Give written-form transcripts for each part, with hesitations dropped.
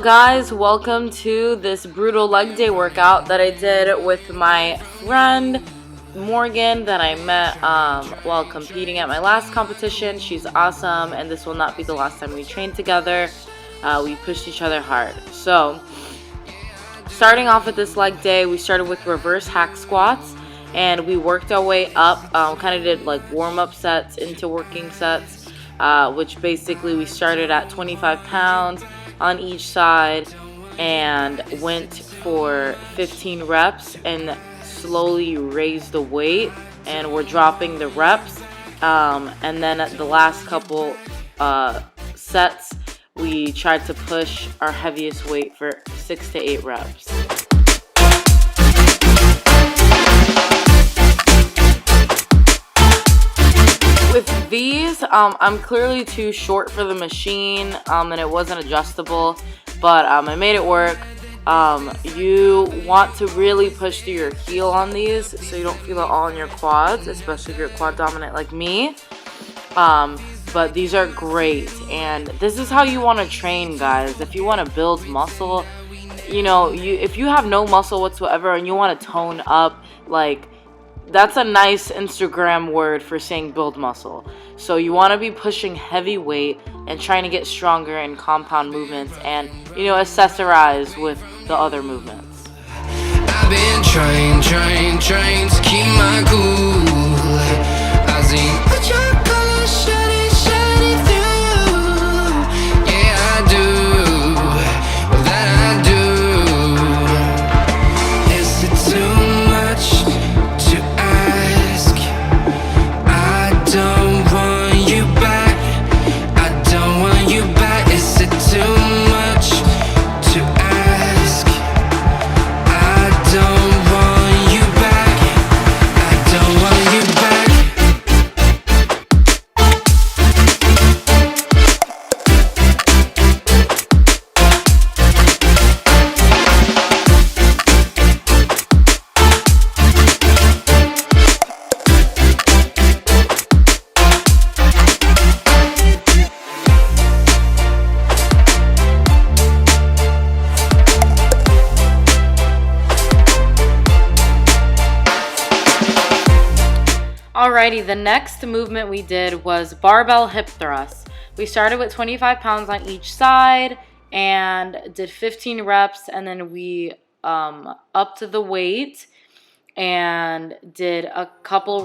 guys, welcome to this brutal leg day workout that I did with my friend Morgan that I met while competing at my last competition. She's awesome, and this will not be the last time we train together. We pushed each other hard. So starting off with this leg day, we started with reverse hack squats, and we worked our way up, kind of did like warm-up sets into working sets, which basically we started at 25 pounds on each side and went for 15 reps and slowly raised the weight, and we're dropping the reps, and then at the last couple sets we tried to push our heaviest weight for 6 to 8 reps. With these, I'm clearly too short for the machine, and it wasn't adjustable, but I made it work. You want to really push through your heel on these so you don't feel it all in your quads, especially if you're quad dominant like me. But these are great, and this is how you want to train, guys. If you want to build muscle, if you have no muscle whatsoever and you want to tone up, like, that's a nice Instagram word for saying build muscle. So you want to be pushing heavy weight and trying to get stronger in compound movements, and accessorize with the other movements. I've been trying to keep my cool. I see what your colors shining through. Yeah, I do. Well, that I do. Is it too much to ask? I don't want you back. I don't want you back. Is it too much to ask? I don't want you back. I don't want you back. Alrighty, the next movement we did was barbell hip thrusts. We started with 25 pounds on each side and did 15 reps, and then we upped the weight and did a couple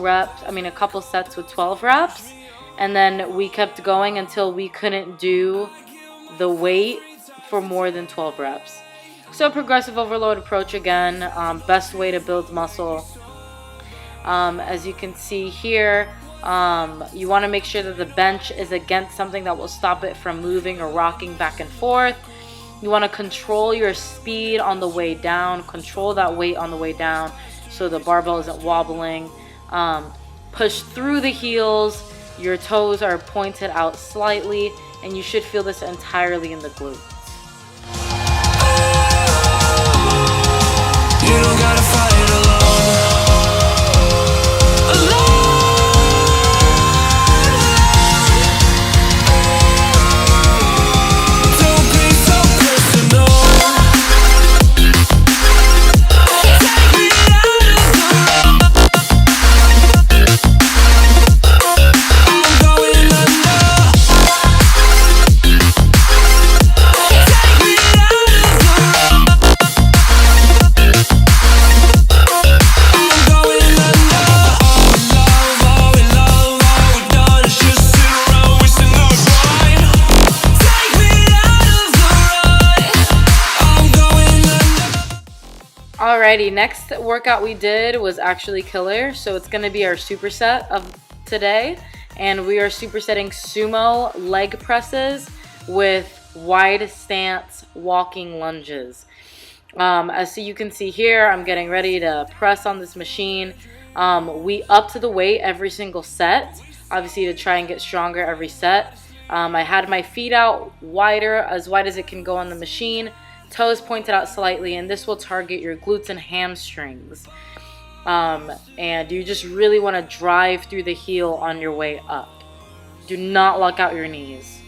sets with 12 reps, and then we kept going until we couldn't do the weight for more than 12 reps. So progressive overload approach again, best way to build muscle. As you can see here, you want to make sure that the bench is against something that will stop it from moving or rocking back and forth. You want to control your speed on the way down, control that weight on the way down so the barbell isn't wobbling. Push through the heels, your toes are pointed out slightly, and you should feel this entirely in the glutes. You don't gotta fight it alone. Alrighty, next workout we did was actually killer, so it's going to be our superset of today, and we are supersetting sumo leg presses with wide stance walking lunges. As you can see here, I'm getting ready to press on this machine. We up to the weight every single set, obviously to try and get stronger every set. I had my feet out wider, as wide as it can go on the machine. Toes pointed out slightly, and this will target your glutes and hamstrings. And you just really want to drive through the heel on your way up. Do not lock out your knees.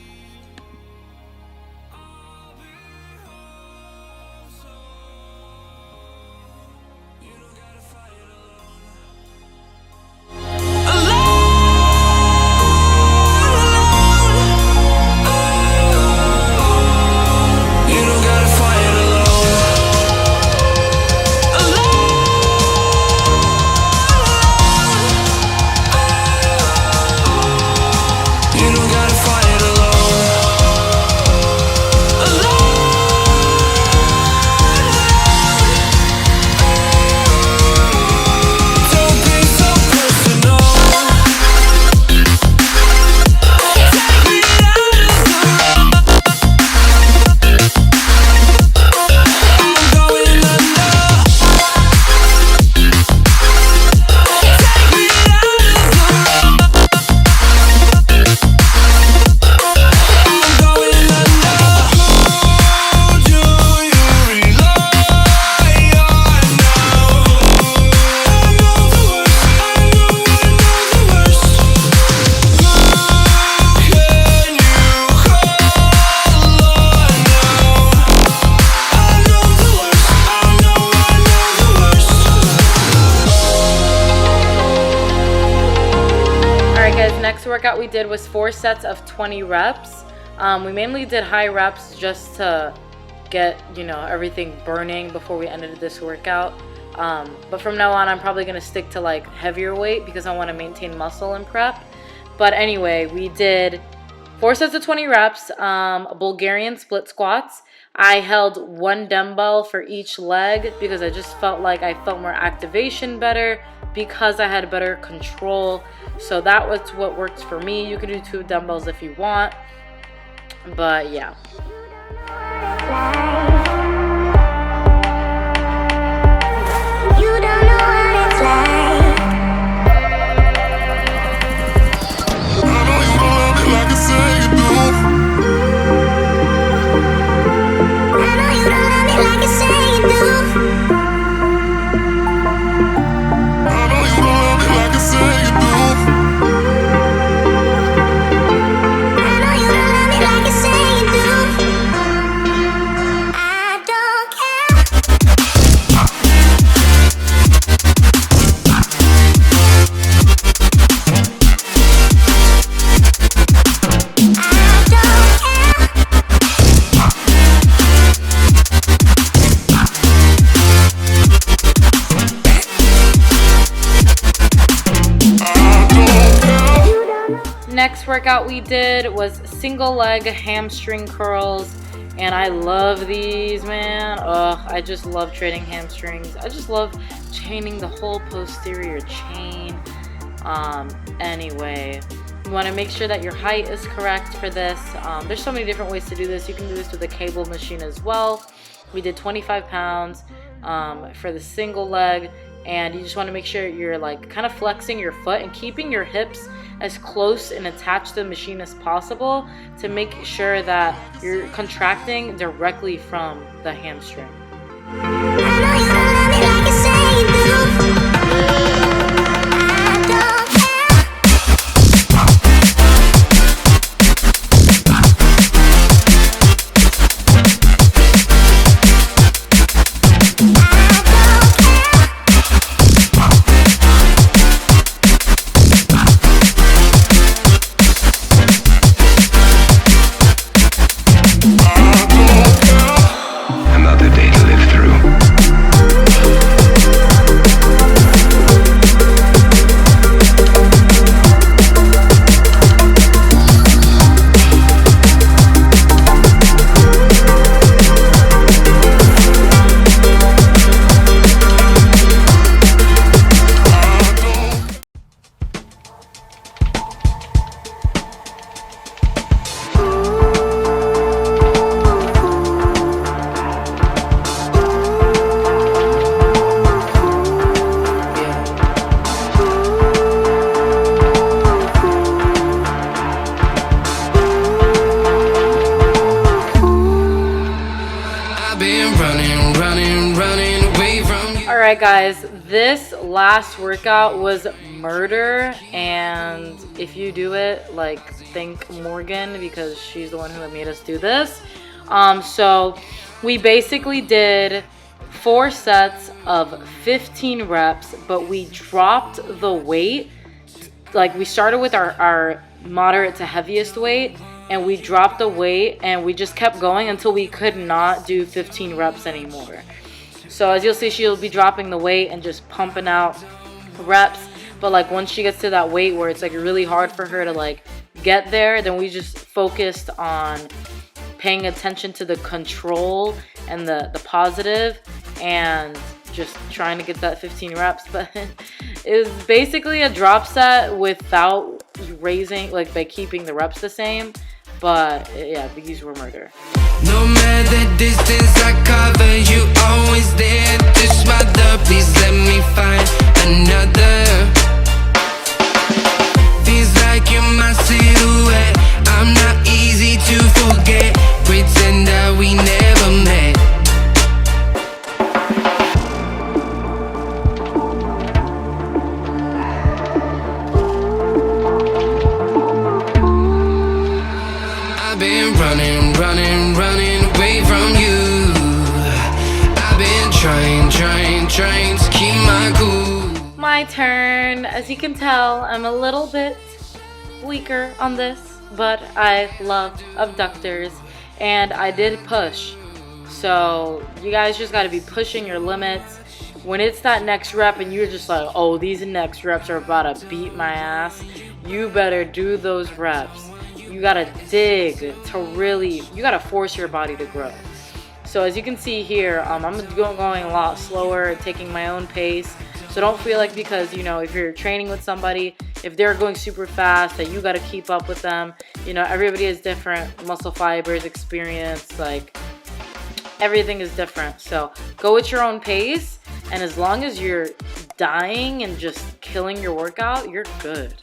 workout we did was 4 sets of 20 reps. We mainly did high reps just to get, you know, everything burning before we ended this workout. But from now on, I'm probably going to stick to like heavier weight because I want to maintain muscle in prep. But anyway, we did 4 sets of 20 reps, Bulgarian split squats. I held 1 dumbbell for each leg because I just felt like I felt more activation better because I had better control. So that was what worked for me. You can do 2 dumbbells if you want. But yeah. Next workout we did was single leg hamstring curls, and I love these, man. I just love training hamstrings. I just love chaining the whole posterior chain. Anyway, you want to make sure that your height is correct for this. There's so many different ways to do this. You can do this with a cable machine as well. We did 25 pounds for the single leg, and you just want to make sure you're like kind of flexing your foot and keeping your hips as close and attached to the machine as possible to make sure that you're contracting directly from the hamstring. Alright guys, this last workout was murder, and if you do it, like, thank Morgan because she's the one who made us do this. So we basically did 4 sets of 15 reps, but we dropped the weight. Like, we started with our moderate to heaviest weight, and we dropped the weight, and we just kept going until we could not do 15 reps anymore. So as you'll see, she'll be dropping the weight and just pumping out reps. But like once she gets to that weight where it's like really hard for her to like get there, then we just focused on paying attention to the control and the positive and just trying to get that 15 reps. But it was basically a drop set without raising, like by keeping the reps the same. But yeah, these were murder. No matter distance I cover, you always there. This mother, please let me find another. Feels like you're my silhouette. I'm not easy to forget. Pretend that we never met. I've been running away from you. I've been trying to keep my cool. My turn. As you can tell, I'm a little bit weaker on this, but I love abductors and I did push. So you guys just got to be pushing your limits. When it's that next rep and you're just like, oh, these next reps are about to beat my ass, you better do those reps. You got to dig to really, you got to force your body to grow. So as you can see here, I'm going a lot slower, taking my own pace. So don't feel like because, you know, if you're training with somebody, if they're going super fast, that you got to keep up with them. You know, everybody has different muscle fibers, experience, like everything is different. So go at your own pace. And as long as you're dying and just killing your workout, you're good.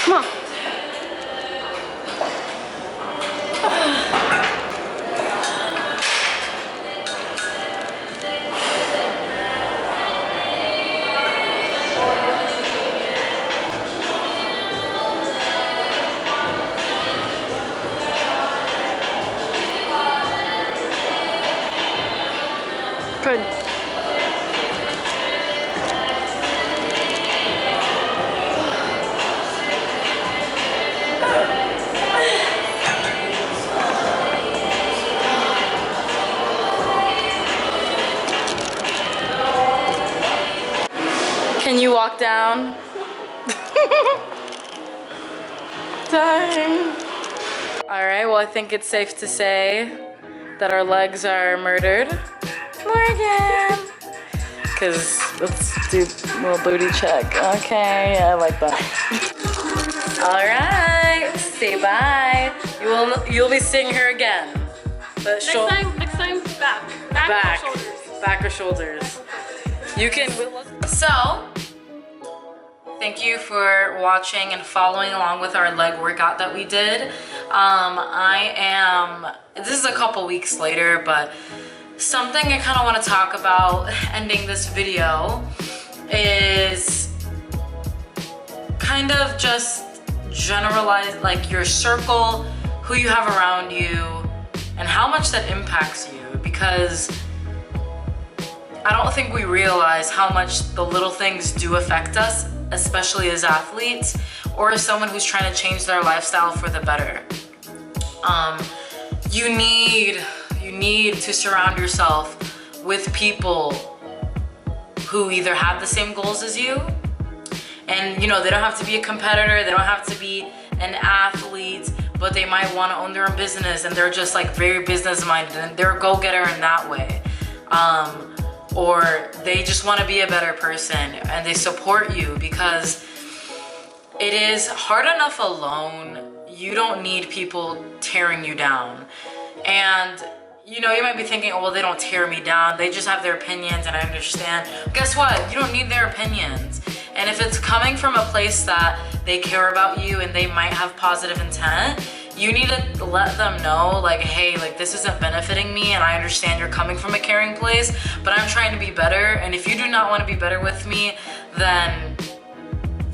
Come on. Good. Can you walk down? Time. All right, well, I think it's safe to say that our legs are murdered. Morgan! Because let's do a little booty check. Okay, yeah, I like that. All right, say bye. You'll be seeing her again. But Next time, back. Or shoulders. Back or shoulders. You can. So, thank you for watching and following along with our leg workout that we did. This is a couple weeks later, but something I kind of want to talk about ending this video is kind of just generalize like your circle, who you have around you, and how much that impacts you, because I don't think we realize how much the little things do affect us, especially as athletes or as someone who's trying to change their lifestyle for the better. You need to surround yourself with people who either have the same goals as you, and you know, they don't have to be a competitor, they don't have to be an athlete, but they might want to own their own business and they're just like very business minded and they're a go-getter in that way. Or they just want to be a better person and they support you, because it is hard enough alone. You don't need people tearing you down. And you know, you might be thinking, oh, well, they don't tear me down, they just have their opinions and I understand. Guess what? You don't need their opinions. And if it's coming from a place that they care about you and they might have positive intent, you need to let them know, like, hey, like, this isn't benefiting me and I understand you're coming from a caring place, but I'm trying to be better. And if you do not want to be better with me, then,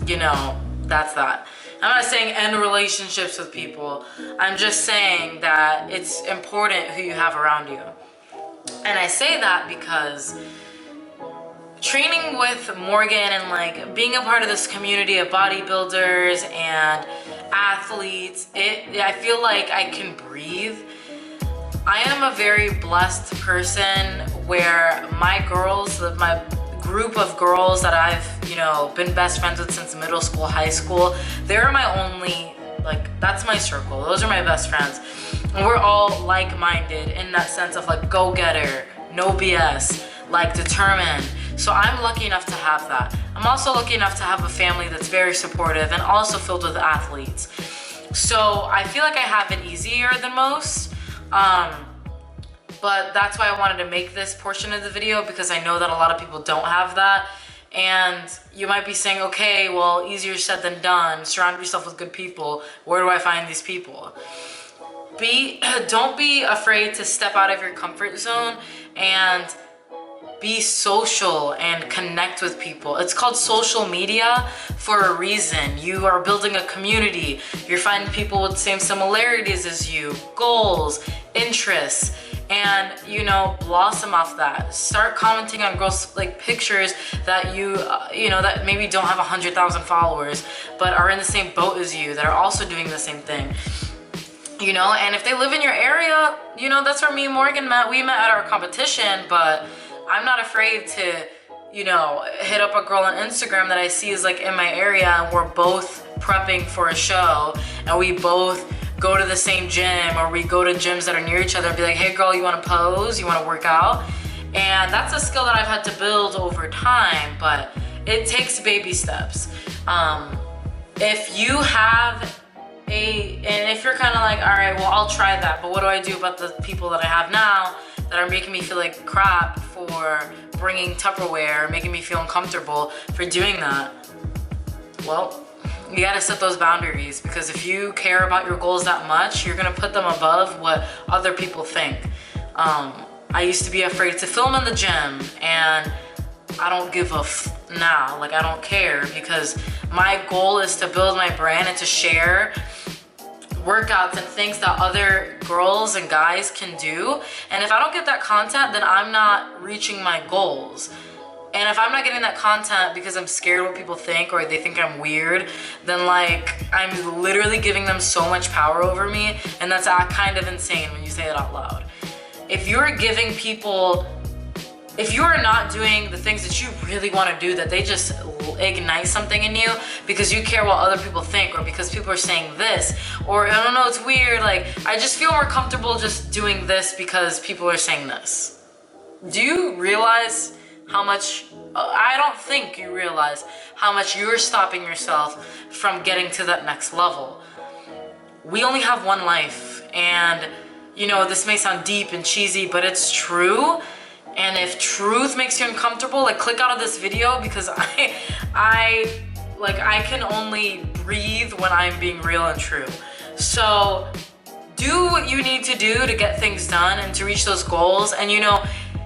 you know, that's that. I'm not saying end relationships with people. I'm just saying that it's important who you have around you. And I say that because training with Morgan and like being a part of this community of bodybuilders and athletes, I feel like I can breathe. I am a very blessed person where my girls, my group of girls that I've, you know, been best friends with since middle school, high school, they're my only, like, that's my circle. Those are my best friends. And we're all like-minded in that sense of like go-getter, no BS, like determined. So I'm lucky enough to have that. I'm also lucky enough to have a family that's very supportive and also filled with athletes. So I feel like I have it easier than most. But that's why I wanted to make this portion of the video, because I know that a lot of people don't have that. And you might be saying, okay, well, easier said than done. Surround yourself with good people. Where do I find these people? don't be afraid to step out of your comfort zone and be social and connect with people. It's called social media for a reason. You are building a community. You're finding people with the same similarities as you, goals, interests, and you know, blossom off that. Start commenting on girls like pictures that you know, that maybe don't have 100,000 followers but are in the same boat as you, that are also doing the same thing. You know, and if they live in your area, you know, that's where me and Morgan met. We met at our competition, but I'm not afraid to, you know, hit up a girl on Instagram that I see is like in my area, and we're both prepping for a show, and we both go to the same gym, or we go to gyms that are near each other and be like, hey girl, you want to pose? You want to work out? And that's a skill that I've had to build over time, but it takes baby steps. If you have and if you're kind of like, all right, well, I'll try that, but what do I do about the people that I have now that are making me feel like crap for bringing Tupperware, making me feel uncomfortable for doing that? Well, you gotta set those boundaries, because if you care about your goals that much, you're gonna put them above what other people think. I used to be afraid to film in the gym, and I don't give a now. Like, I don't care, because my goal is to build my brand and to share workouts and things that other girls and guys can do. And if I don't get that content, then I'm not reaching my goals. And if I'm not getting that content because I'm scared what people think, or they think I'm weird, then like, I'm literally giving them so much power over me, and that's kind of insane when you say it out loud. If you're giving people, if you are not doing the things that you really want to do, that they just ignite something in you because you care what other people think, or because people are saying this, or I don't know, it's weird, like, I just feel more comfortable just doing this because people are saying this. Do you realize how much, I don't think you realize how much you're stopping yourself from getting to that next level. We only have one life, and you know, this may sound deep and cheesy, but it's true. And if truth makes you uncomfortable, like, click out of this video, because I can only breathe when I'm being real and true. So do what you need to do to get things done and to reach those goals. And you know,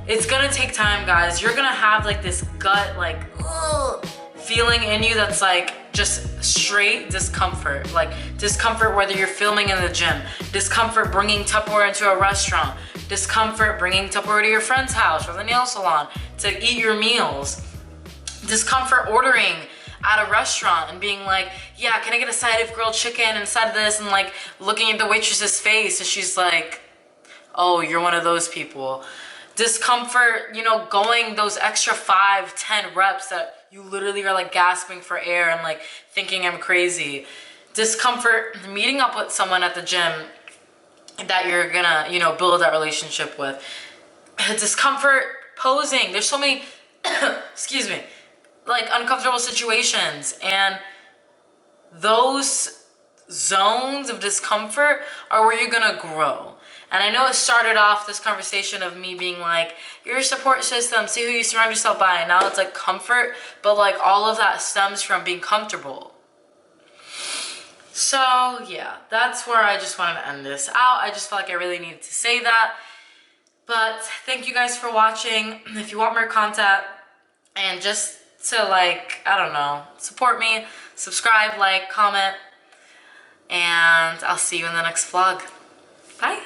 it's gonna take time, guys. You're gonna have like this gut, like, feeling in you that's like just straight discomfort. Like discomfort whether you're filming in the gym, discomfort bringing Tupperware into a restaurant, discomfort bringing Tupperware to your friend's house or the nail salon to eat your meals, discomfort ordering at a restaurant and being like, yeah, can I get a side of grilled chicken and a side of this, and like looking at the waitress's face and she's like, oh, you're one of those people. Discomfort, you know, going those extra 5-10 reps that you literally are like gasping for air and like thinking I'm crazy. Discomfort meeting up with someone at the gym that you're gonna, you know, build that relationship with. Discomfort posing. There's so many, excuse me, like uncomfortable situations, and those zones of discomfort are where you're gonna grow. And I know it started off this conversation of me being like, your support system, see who you surround yourself by, and now it's like comfort, but like all of that stems from being comfortable. So yeah, that's where I just wanted to end this out. I just felt like I really needed to say that. But thank you guys for watching. If you want more content and just to like, I don't know, support me, subscribe, like, comment, and I'll see you in the next vlog. Bye.